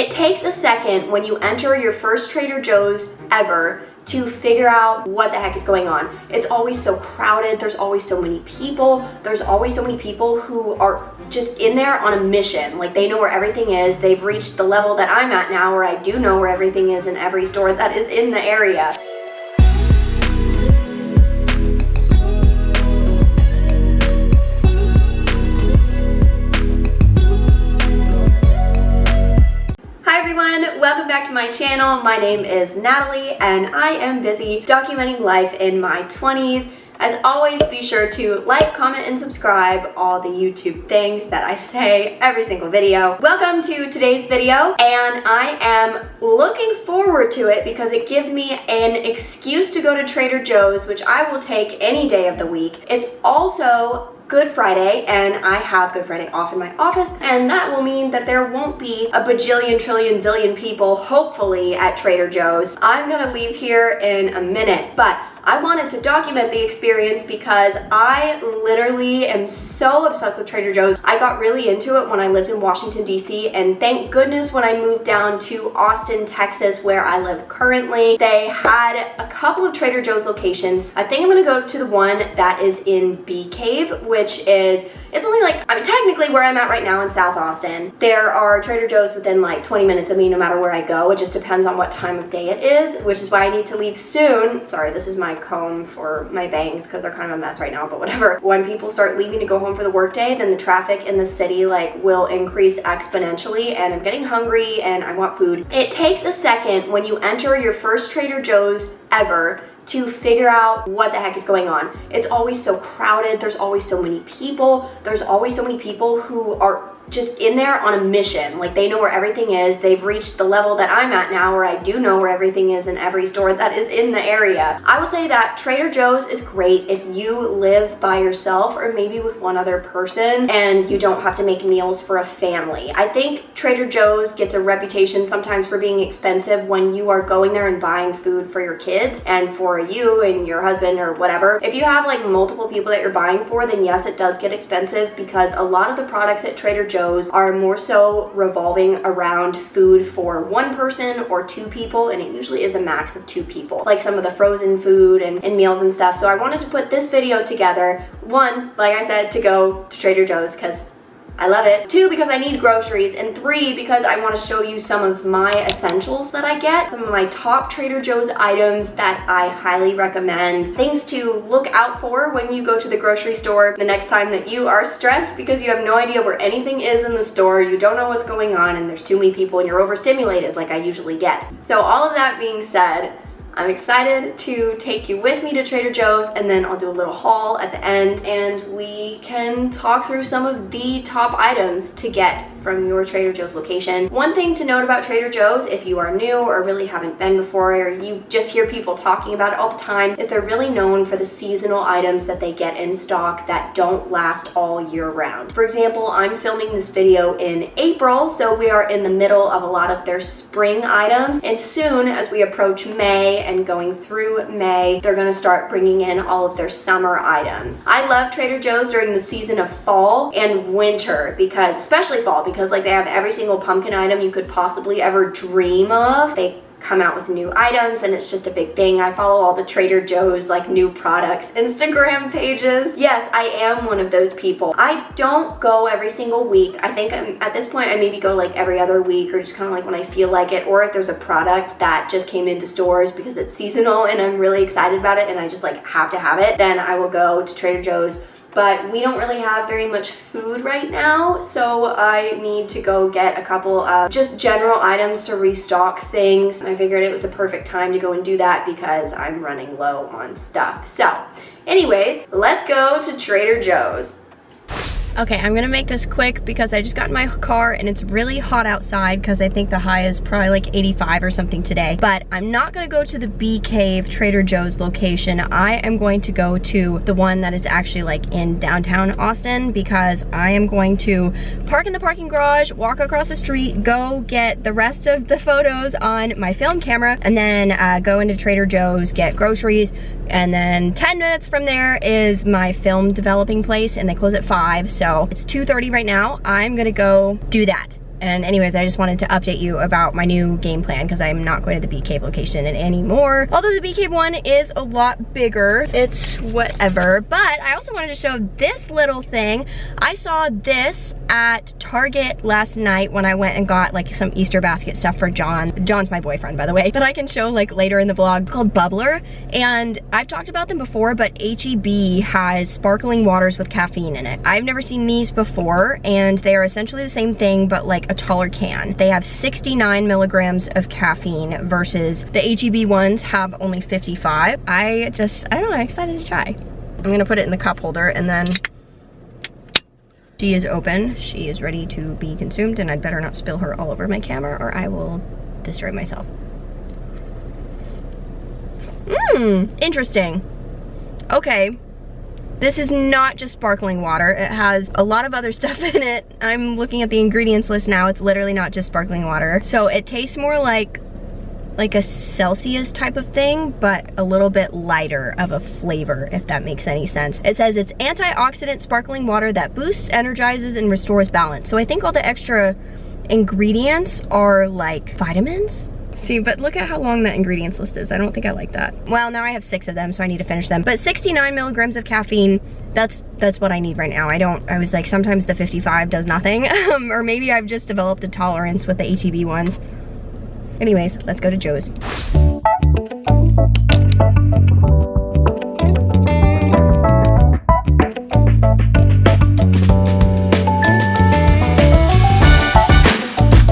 It takes a second when you enter your first Trader Joe's ever to figure out what the heck is going on. It's always so crowded, there's always so many people, there's always so many people who are just in there on a mission. Like, they know where everything is. They've reached the level that I'm at now where I do know where everything is in every store that is in the area. Welcome back to my channel. My name is Natalie and I am busy documenting life in my 20s. As always, be sure to like, comment, and subscribe, all the YouTube things that I say every single video. Welcome to today's video, and I am looking forward to it because it gives me an excuse to go to Trader Joe's, which I will take any day of the week. It's also Good Friday, and I have Good Friday off in my office, and that will mean that there won't be a bajillion, trillion, zillion people, hopefully, at Trader Joe's. I'm gonna leave here in a minute, but I wanted to document the experience because I literally am so obsessed with Trader Joe's. I got really into it when I lived in Washington, D.C., and thank goodness when I moved down to Austin, Texas, where I live currently, they had a couple of Trader Joe's locations. I think I'm gonna go to the one that is in Bee Cave, which is, it's only like, I mean, technically where I'm at right now in South Austin, there are Trader Joe's within like 20 minutes of me no matter where I go. It just depends on what time of day it is, which is why I need to leave soon. Sorry, this is my comb for my bangs because they're kind of a mess right now, but whatever. When people start leaving to go home for the workday, then the traffic in the city like will increase exponentially, and I'm getting hungry and I want food. It takes a second when you enter your first Trader Joe's ever to figure out what the heck is going on. It's always so crowded, there's always so many people, there's always so many people who are just in there on a mission. Like, they know where everything is. They've reached the level that I'm at now where I do know where everything is in every store that is in the area. I will say that Trader Joe's is great if you live by yourself or maybe with one other person and you don't have to make meals for a family. I think Trader Joe's gets a reputation sometimes for being expensive when you are going there and buying food for your kids and for you and your husband or whatever. If you have like multiple people that you're buying for, then yes, it does get expensive because a lot of the products at Trader Joe's are more so revolving around food for one person or two people, and it usually is a max of two people, like some of the frozen food and meals and stuff. So I wanted to put this video together, one, like I said, to go to Trader Joe's because I love it. Two, because I need groceries. And three, because I want to show you some of my essentials that I get, some of my top Trader Joe's items that I highly recommend, things to look out for when you go to the grocery store the next time that you are stressed because you have no idea where anything is in the store, you don't know what's going on, and there's too many people and you're overstimulated like I usually get. So all of that being said, I'm excited to take you with me to Trader Joe's, and then I'll do a little haul at the end and we can talk through some of the top items to get from your Trader Joe's location. One thing to note about Trader Joe's, if you are new or really haven't been before, or you just hear people talking about it all the time, is they're really known for the seasonal items that they get in stock that don't last all year round. For example, I'm filming this video in April, so we are in the middle of a lot of their spring items, and soon as we approach May and going through May, they're gonna start bringing in all of their summer items. I love Trader Joe's during the season of fall and winter, because especially fall, because like they have every single pumpkin item you could possibly ever dream of. They come out with new items and it's just a big thing. I follow all the Trader Joe's like new products Instagram pages. Yes, I am one of those people. I don't go every single week. I think at this point I maybe go like every other week, or just kind of like when I feel like it, or if there's a product that just came into stores because it's seasonal and I'm really excited about it and I just like have to have it, then I will go to Trader Joe's. But we don't really have very much food right now, so I need to go get a couple of just general items to restock things. I figured it was the perfect time to go and do that because I'm running low on stuff. So anyways, let's go to Trader Joe's. Okay, I'm gonna make this quick because I just got in my car and it's really hot outside because I think the high is probably like 85 or something today. But I'm not gonna go to the Bee Cave Trader Joe's location. I am going to go to the one that is actually like in downtown Austin because I am going to park in the parking garage, walk across the street, go get the rest of the photos on my film camera, and then go into Trader Joe's, get groceries, and then 10 minutes from there is my film developing place and they close at 5. So it's 2:30 right now. I'm gonna go do that And anyways, I just wanted to update you about my new game plan because I'm not going to the Bee Cave location anymore. Although the Bee Cave one is a lot bigger, it's whatever. But I also wanted to show this little thing. I saw this at Target last night when I went and got like some Easter basket stuff for John. John's my boyfriend, by the way, that I can show like later in the vlog, called Bubbler. And I've talked about them before, but H-E-B has sparkling waters with caffeine in it. I've never seen these before, and they are essentially the same thing, but like a taller can. They have 69 milligrams of caffeine versus the H-E-B ones have only 55. I don't know, I'm excited to try. I'm gonna put it in the cup holder, and then she is open. She is ready to be consumed, and I'd better not spill her all over my camera or I will destroy myself. Interesting. Okay. This is not just sparkling water. It has a lot of other stuff in it. I'm looking at the ingredients list now. It's literally not just sparkling water. So it tastes more like a Celsius type of thing, but a little bit lighter of a flavor, if that makes any sense. It says it's antioxidant sparkling water that boosts, energizes, and restores balance. So I think all the extra ingredients are like vitamins. See, but look at how long that ingredients list is. I don't think I like that. Well, now I have 6 of them, so I need to finish them. But 69 milligrams of caffeine, that's what I need right now. I was like, sometimes the 55 does nothing. Or maybe I've just developed a tolerance with the H-E-B ones. Anyways, let's go to Joe's.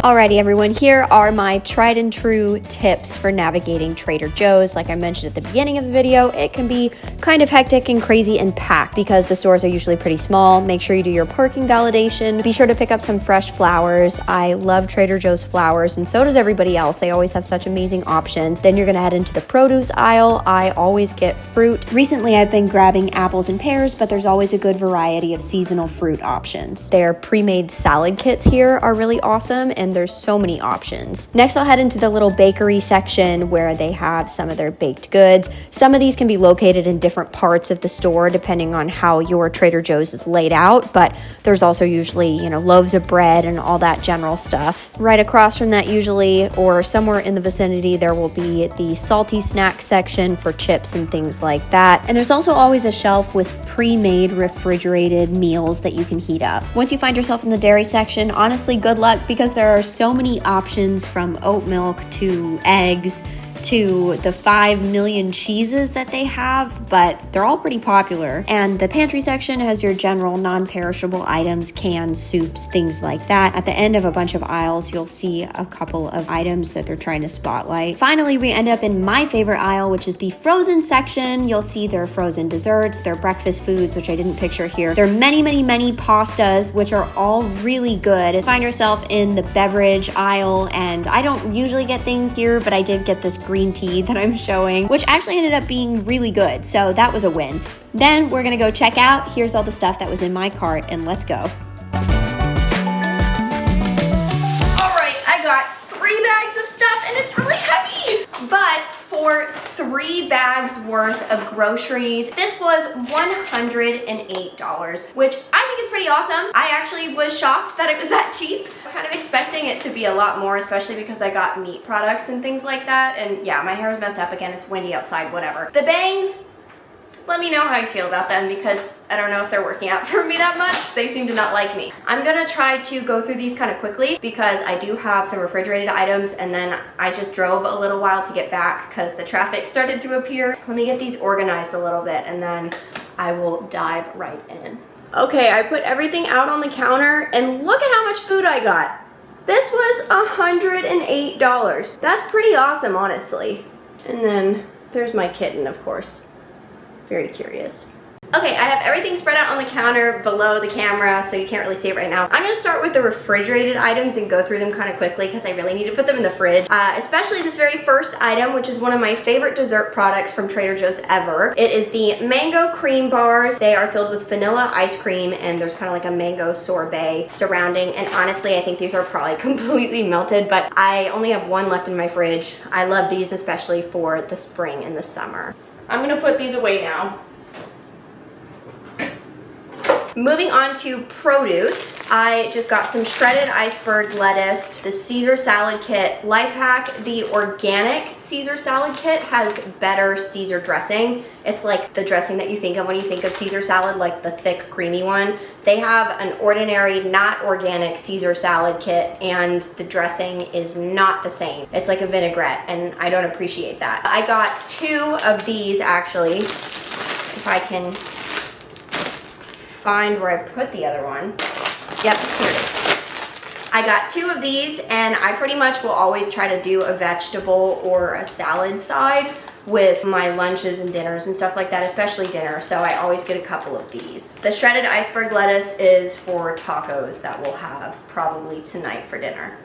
Alrighty everyone, here are my tried and true tips for navigating Trader Joe's. Like I mentioned at the beginning of the video, it can be kind of hectic and crazy and packed because the stores are usually pretty small. Make sure you do your parking validation. Be sure to pick up some fresh flowers. I love Trader Joe's flowers, and so does everybody else. They always have such amazing options. Then you're gonna head into the produce aisle. I always get fruit. Recently I've been grabbing apples and pears, but there's always a good variety of seasonal fruit options. Their pre-made salad kits here are really awesome, and there's so many options. Next, I'll head into the little bakery section where they have some of their baked goods. Some of these can be located in different parts of the store depending on how your Trader Joe's is laid out, but there's also usually, loaves of bread and all that general stuff. Right across from that usually, or somewhere in the vicinity, there will be the salty snack section for chips and things like that. And there's also always a shelf with pre-made refrigerated meals that you can heat up. Once you find yourself in the dairy section, honestly, good luck, because there are so many options, from oat milk to eggs to the 5 million cheeses that they have, but they're all pretty popular. And the pantry section has your general non-perishable items, cans, soups, things like that. At the end of a bunch of aisles, you'll see a couple of items that they're trying to spotlight. Finally, we end up in my favorite aisle, which is the frozen section. You'll see their frozen desserts, their breakfast foods, which I didn't picture here. There are many, many, many pastas, which are all really good. Find yourself in the beverage aisle, and I don't usually get things here, but I did get this green tea that I'm showing, which actually ended up being really good, so that was a win. Then we're gonna go check out. Here's all the stuff that was in my cart, and let's go. All right, I got 3 bags of stuff, and it's really heavy, but for 3 bags worth of groceries, this was $108, which I think is pretty awesome. I actually was shocked that it was that cheap. I was kind of expecting it to be a lot more, especially because I got meat products and things like that. And yeah, my hair is messed up again. It's windy outside, whatever. The bangs, let me know how you feel about them, because I don't know if they're working out for me that much. They seem to not like me. I'm gonna try to go through these kind of quickly because I do have some refrigerated items, and then I just drove a little while to get back because the traffic started to appear. Let me get these organized a little bit, and then I will dive right in. Okay, I put everything out on the counter, and look at how much food I got. This was $108. That's pretty awesome, honestly. And then there's my kitten, of course. Very curious. Okay, I have everything spread out on the counter below the camera, so you can't really see it right now. I'm gonna start with the refrigerated items and go through them kind of quickly because I really need to put them in the fridge. Especially this very first item, which is one of my favorite dessert products from Trader Joe's ever. It is the mango cream bars. They are filled with vanilla ice cream, and there's kind of like a mango sorbet surrounding. And honestly, I think these are probably completely melted, but I only have 1 left in my fridge. I love these, especially for the spring and the summer. I'm gonna put these away now. Moving on to produce, I just got some shredded iceberg lettuce, the Caesar salad kit. Life hack, the organic Caesar salad kit has better Caesar dressing. It's like the dressing that you think of when you think of Caesar salad, like the thick, creamy one. They have an ordinary, not organic Caesar salad kit, and the dressing is not the same. It's like a vinaigrette, and I don't appreciate that. I got 2 of these, actually, if I can find where I put the other one. Yep, here it is. I got 2 of these, and I pretty much will always try to do a vegetable or a salad side with my lunches and dinners and stuff like that, especially dinner, so I always get a couple of these. The shredded iceberg lettuce is for tacos that we'll have probably tonight for dinner.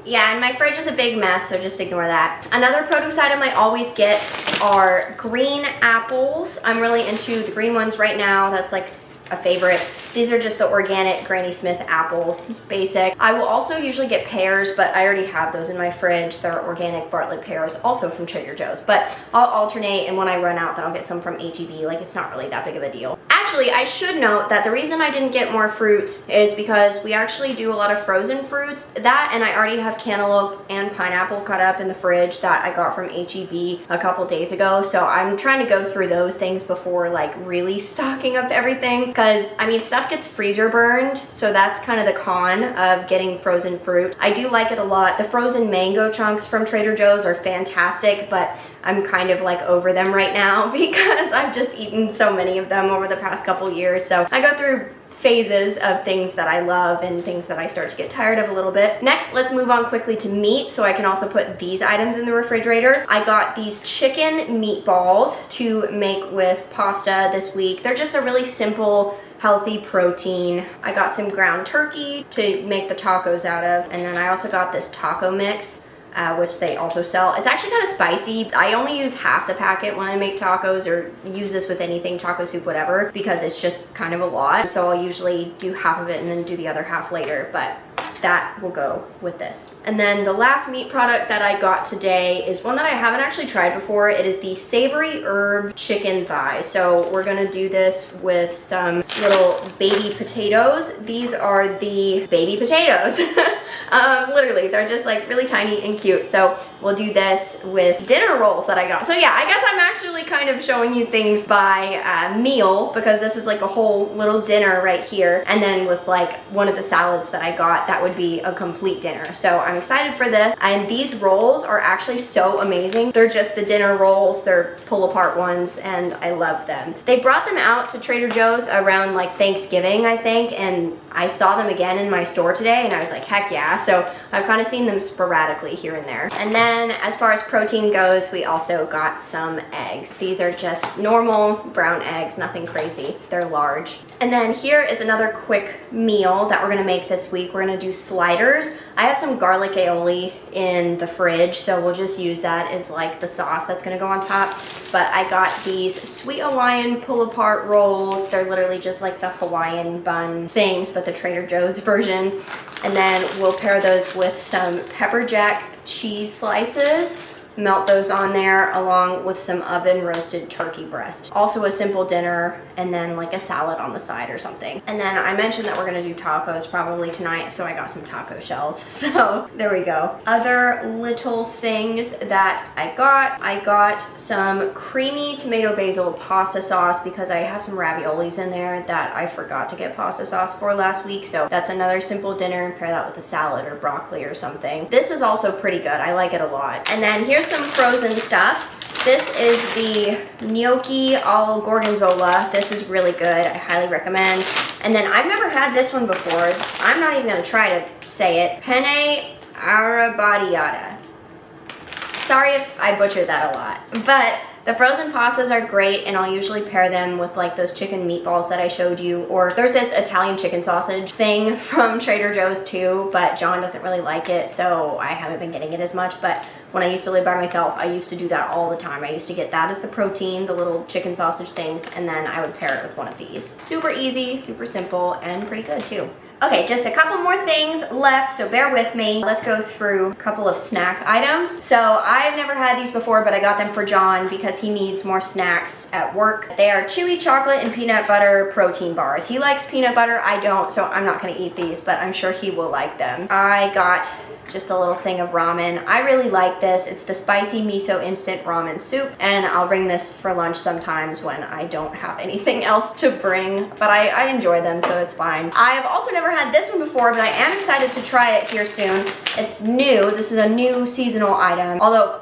Yeah, and my fridge is a big mess, so just ignore that. Another produce item I always get are green apples. I'm really into the green ones right now. That's like a favorite. These are just the organic Granny Smith apples, basic. I will also usually get pears, but I already have those in my fridge. They're organic Bartlett pears, also from Trader Joe's, but I'll alternate, and when I run out, then I'll get some from H-E-B. Like, it's not really that big of a deal. Actually, I should note that the reason I didn't get more fruits is because we actually do a lot of frozen fruits. That, and I already have cantaloupe and pineapple cut up in the fridge that I got from H-E-B a couple days ago, so I'm trying to go through those things before like really stocking up everything, because I mean, stuff gets freezer burned, so that's kind of the con of getting frozen fruit. I do like it a lot. The frozen mango chunks from Trader Joe's are fantastic, but I'm kind of like over them right now because I've just eaten so many of them over the past couple years. So I go through phases of things that I love and things that I start to get tired of a little bit. Next, let's move on quickly to meat, so I can also put these items in the refrigerator. I got these chicken meatballs to make with pasta this week. They're just a really simple, healthy protein. I got some ground turkey to make the tacos out of, and then I also got this taco mix, which they also sell. It's actually kind of spicy. I only use half the packet when I make tacos, or use this with anything, taco soup, whatever, because it's just kind of a lot. So I'll usually do half of it and then do the other half later, but that will go with this. And then the last meat product that I got today is one that I haven't actually tried before. It is the savory herb chicken thigh. So we're gonna do this with some little baby potatoes. These are the baby potatoes. Literally, they're just like really tiny and cute. So we'll do this with dinner rolls that I got. So yeah, I guess I'm actually kind of showing you things by meal, because this is like a whole little dinner right here. And then with like one of the salads that I got, that would be a complete dinner. So I'm excited for this. And these rolls are actually so amazing. They're just the dinner rolls. They're pull apart ones, and I love them. They brought them out to Trader Joe's around like Thanksgiving, I think, and I saw them again in my store today, and I was like, heck yeah. So I've kind of seen them sporadically here and there. And then as far as protein goes, we also got some eggs. These are just normal brown eggs, nothing crazy. They're large. And then here is another quick meal that we're gonna make this week. We're gonna do sliders. I have some garlic aioli in the fridge, so we'll just use that as like the sauce that's gonna go on top. But I got these sweet Hawaiian pull-apart rolls. They're literally just like the Hawaiian bun things, but the Trader Joe's version. And then we'll pair those with some pepper jack cheese slices. Melt those on there along with some oven roasted turkey breast. Also a simple dinner, and then like a salad on the side or something. And then I mentioned that we're gonna do tacos probably tonight, so I got some taco shells. So there we go. Other little things that I got some creamy tomato basil pasta sauce, because I have some raviolis in there that I forgot to get pasta sauce for last week. So that's another simple dinner, and pair that with a salad or broccoli or something. This is also pretty good. I like it a lot. And then here's some frozen stuff. This is the gnocchi al gorgonzola. This is really good. I highly recommend. And then I've never had this one before. I'm not even gonna try to say it. Penne arrabbiata. Sorry if I butchered that a lot, but the frozen pastas are great, and I'll usually pair them with like those chicken meatballs that I showed you, or there's this Italian chicken sausage thing from Trader Joe's too, but John doesn't really like it, so I haven't been getting it as much. But when I used to live by myself, I used to do that all the time. I used to get that as the protein, the little chicken sausage things, and then I would pair it with one of these. Super easy, super simple, and pretty good too. Okay, just a couple more things left, so bear with me. Let's go through a couple of snack items. So I've never had these before, but I got them for John because he needs more snacks at work. They are chewy chocolate and peanut butter protein bars. He likes peanut butter, I don't, so I'm not gonna eat these, but I'm sure he will like them. I got just a little thing of ramen. I really like this. It's the spicy miso instant ramen soup, and I'll bring this for lunch sometimes when I don't have anything else to bring, but I enjoy them, so it's fine. I've also never had this one before, but I am excited to try it here soon. It's new. This is a new seasonal item, although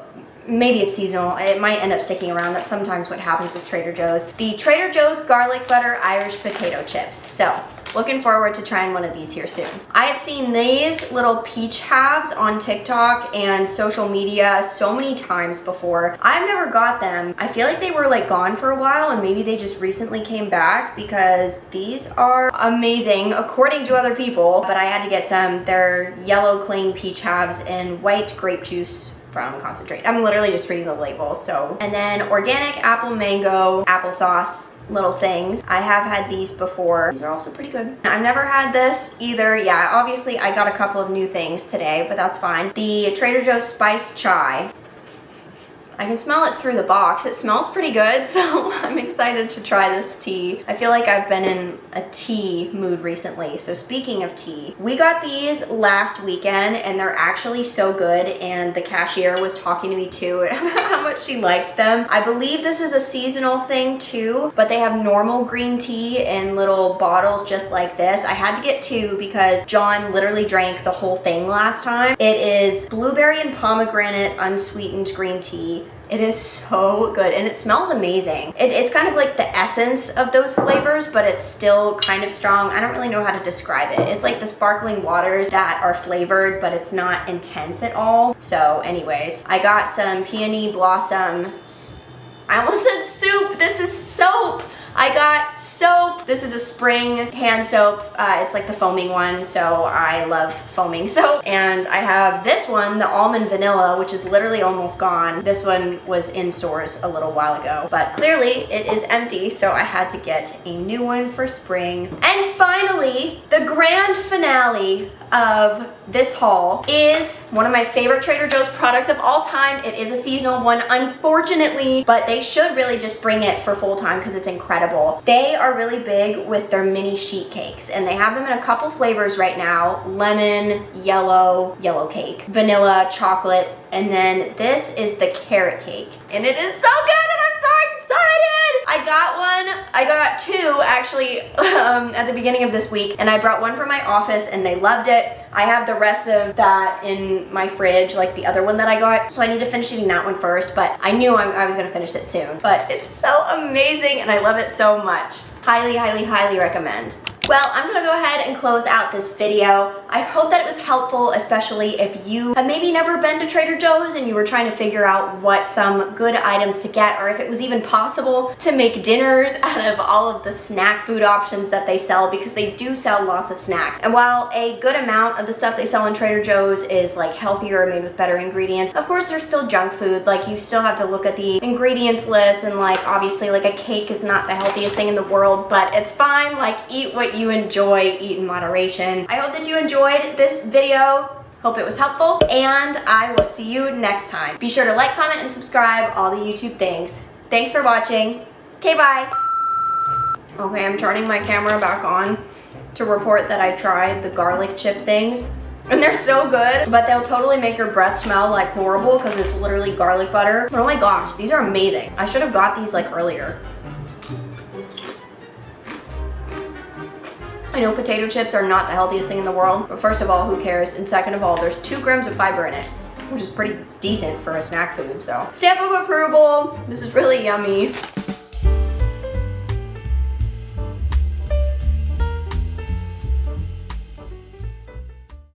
maybe it's seasonal. It might end up sticking around. That's sometimes what happens with Trader Joe's. The Trader Joe's garlic butter Irish potato chips. So looking forward to trying one of these here soon. I have seen these little peach halves on TikTok and social media so many times before. I've never got them. I feel like they were like gone for a while, and maybe they just recently came back because these are amazing according to other people, but I had to get some. They're yellow cling peach halves and white grape juice from concentrate. I'm literally just reading the label, so. And then organic apple mango applesauce little things. I have had these before. These are also pretty good. I've never had this either. Yeah, obviously I got a couple of new things today, but that's fine. The Trader Joe's Spice Chai. I can smell it through the box. It smells pretty good, so I'm excited to try this tea. I feel like I've been in a tea mood recently. So speaking of tea, we got these last weekend and they're actually so good, and the cashier was talking to me too about how much she liked them. I believe this is a seasonal thing too, but they have normal green tea in little bottles just like this. I had to get two because John literally drank the whole thing last time. It is blueberry and pomegranate unsweetened green tea. It is so good and it smells amazing. It's kind of like the essence of those flavors, but it's still kind of strong. I don't really know how to describe it. It's like the sparkling waters that are flavored, but it's not intense at all. So anyways, I got some peony blossom. I almost said soup. This is soap. I got soap. This is a spring hand soap. It's like the foaming one, so I love foaming soap. And I have this one, the almond vanilla, which is literally almost gone. This one was in stores a little while ago, but clearly it is empty, so I had to get a new one for spring. And finally, the grand finale of this haul is one of my favorite Trader Joe's products of all time. It is a seasonal one, unfortunately, but they should really just bring it for full time because it's incredible. They are really big with their mini sheet cakes, and they have them in a couple flavors right now: lemon, yellow cake, vanilla, chocolate, and then this is the carrot cake. And it is so good, and I'm so excited! I got two actually at the beginning of this week, and I brought one from my office and they loved it. I have the rest of that in my fridge, like the other one that I got, so I need to finish eating that one first, but I knew I was gonna finish it soon. But it's so amazing and I love it so much. Highly, highly, highly recommend. Well, I'm gonna go ahead and close out this video. I hope that it was helpful, especially if you have maybe never been to Trader Joe's and you were trying to figure out what some good items to get, or if it was even possible to make dinners out of all of the snack food options that they sell, because they do sell lots of snacks. And while a good amount of the stuff they sell in Trader Joe's is like healthier, made with better ingredients, of course there's still junk food. Like, you still have to look at the ingredients list, and like obviously like a cake is not the healthiest thing in the world, but it's fine. Like, eat what you enjoy, eat in moderation. I hope that you enjoyed this video. Hope it was helpful, and I will see you next time. Be sure to like, comment, and subscribe, all the YouTube things. Thanks for watching. Okay, bye. Okay, I'm turning my camera back on to report that I tried the garlic chip things, and they're so good, but they'll totally make your breath smell like horrible because it's literally garlic butter. But oh my gosh, these are amazing. I should have got these like earlier. I know potato chips are not the healthiest thing in the world, but first of all, who cares? And second of all, there's 2 grams of fiber in it, which is pretty decent for a snack food, so. Stamp of approval. This is really yummy.